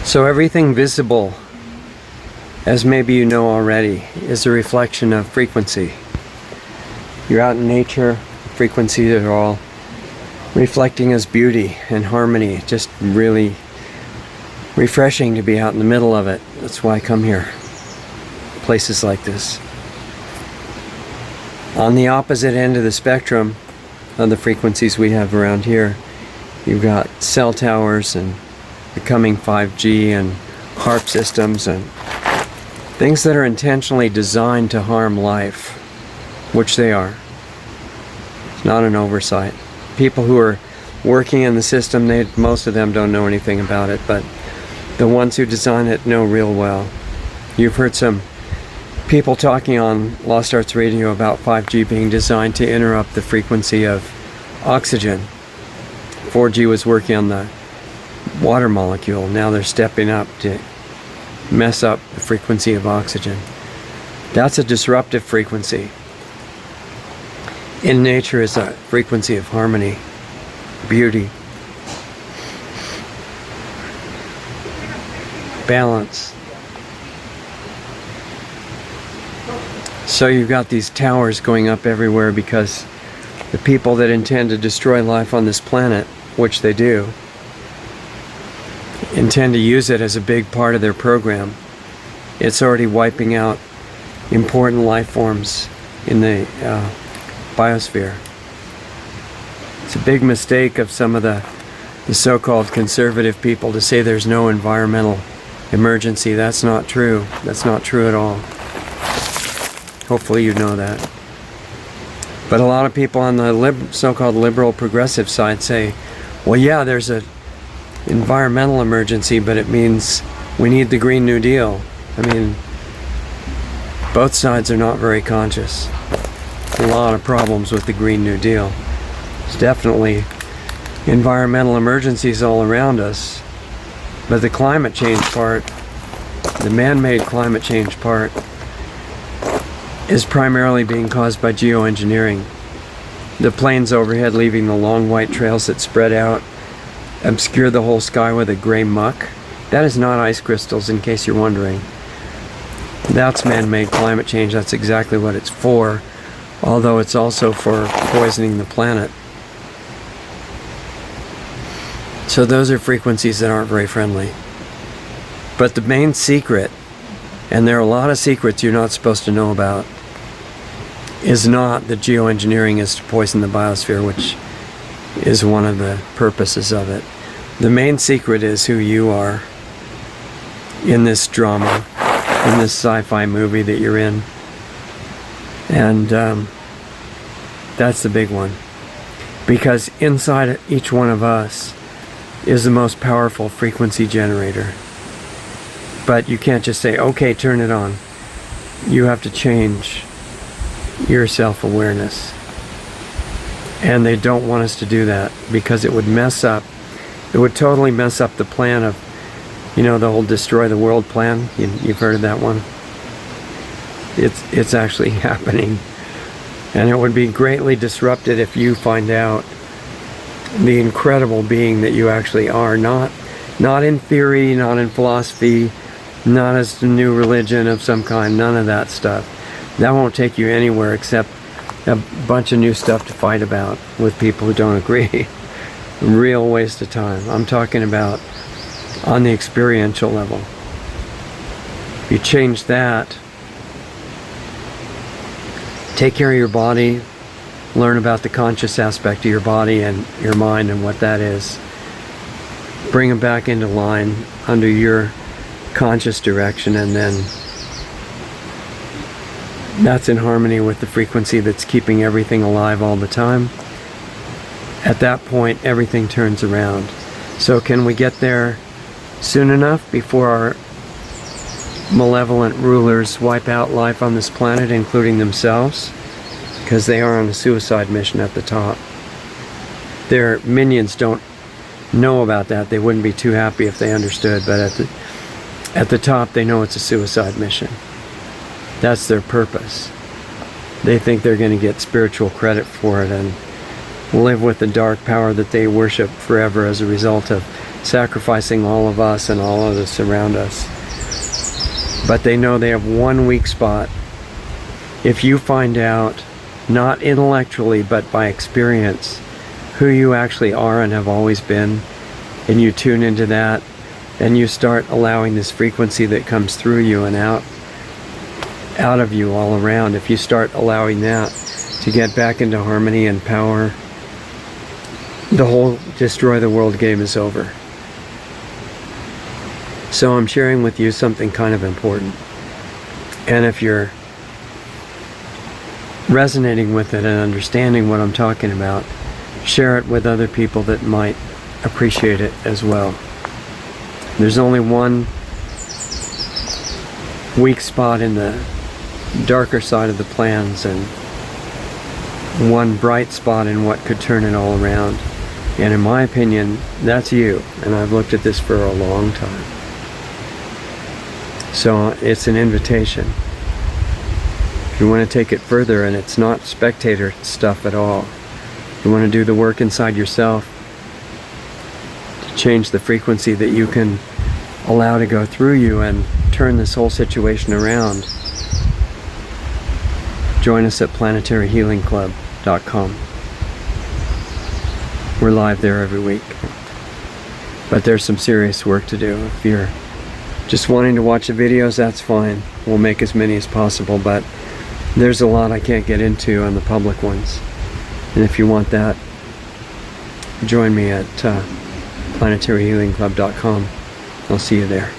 So everything visible, as maybe you know already, is a reflection of frequency. You're out in nature, frequencies are all reflecting as beauty and harmony. Just really refreshing to be out in the middle of it. That's why I come here. Places like this. On the opposite end of the spectrum of the frequencies we have around here, you've got cell towers and becoming 5G and HARP systems and things that are intentionally designed to harm life, which they are. It's not an oversight. People who are working in the system, most of them don't know anything about it, but the ones who design it know real well. You've heard some people talking on Lost Arts Radio about 5G being designed to interrupt the frequency of oxygen. 4G was working on the water molecule. Now they're stepping up to mess up the frequency of oxygen. That's a disruptive frequency. In nature is a frequency of harmony, beauty, balance. So you've got these towers going up everywhere because the people that intend to destroy life on this planet, which they do, intend to use it as a big part of their program. It's already wiping out important life forms in the biosphere. It's a big mistake of some of the so-called conservative people to say there's no environmental emergency. That's not true. That's not true at all. Hopefully you know that. But a lot of people on the so-called liberal progressive side say, well, yeah, there's an environmental emergency, but it means we need the Green New Deal. I mean, both sides are not very conscious. A lot of problems with the Green New Deal. There's definitely environmental emergencies all around us, but the climate change part, the man-made climate change part, is primarily being caused by geoengineering. The planes overhead leaving the long white trails that spread out, obscure the whole sky with a gray muck. That is not ice crystals, in case you're wondering. That's man-made climate change. That's exactly what it's for, although it's also for poisoning the planet. So those are frequencies that aren't very friendly. But the main secret, and there are a lot of secrets you're not supposed to know about, is not that geoengineering is to poison the biosphere, which is one of the purposes of it. The main secret is who you are in this drama, in this sci-fi movie that you're in. And that's the big one. Because inside each one of us is the most powerful frequency generator. But you can't just say, okay, turn it on. You have to change your self-awareness. And they don't want us to do that because it would totally mess up the plan of, you know, the whole destroy the world plan. You've heard of that one? It's actually happening. And it would be greatly disrupted if you find out the incredible being that you actually are. Not in theory, not in philosophy, not as a new religion of some kind, none of that stuff. That won't take you anywhere except a bunch of new stuff to fight about with people who don't agree. Real waste of time. I'm talking about on the experiential level. If you change that, take care of your body, learn about the conscious aspect of your body and your mind and what that is. Bring them back into line under your conscious direction, and then that's in harmony with the frequency that's keeping everything alive all the time. At that point, everything turns around. So can we get there soon enough before our malevolent rulers wipe out life on this planet, including themselves? Because they are on a suicide mission at the top. Their minions don't know about that. They wouldn't be too happy if they understood, but at the top they know it's a suicide mission. That's their purpose. They think they're going to get spiritual credit for it, and live with the dark power that they worship forever as a result of sacrificing all of us and all of us around us. But they know they have one weak spot. If you find out, not intellectually but by experience, who you actually are and have always been, and you tune into that, and you start allowing this frequency that comes through you and out of you all around, if you start allowing that to get back into harmony and power, the whole destroy the world game is over. So I'm sharing with you something kind of important. And if you're resonating with it and understanding what I'm talking about, share it with other people that might appreciate it as well. There's only one weak spot in the darker side of the plans and one bright spot in what could turn it all around. And in my opinion, that's you. And I've looked at this for a long time. So it's an invitation. If you want to take it further, and it's not spectator stuff at all, you want to do the work inside yourself to change the frequency that you can allow to go through you and turn this whole situation around, join us at planetaryhealingclub.com. We're live there every week. But there's some serious work to do. If you're just wanting to watch the videos, that's fine. We'll make as many as possible, but there's a lot I can't get into on the public ones. And if you want that, join me at planetaryhealingclub.com. I'll see you there.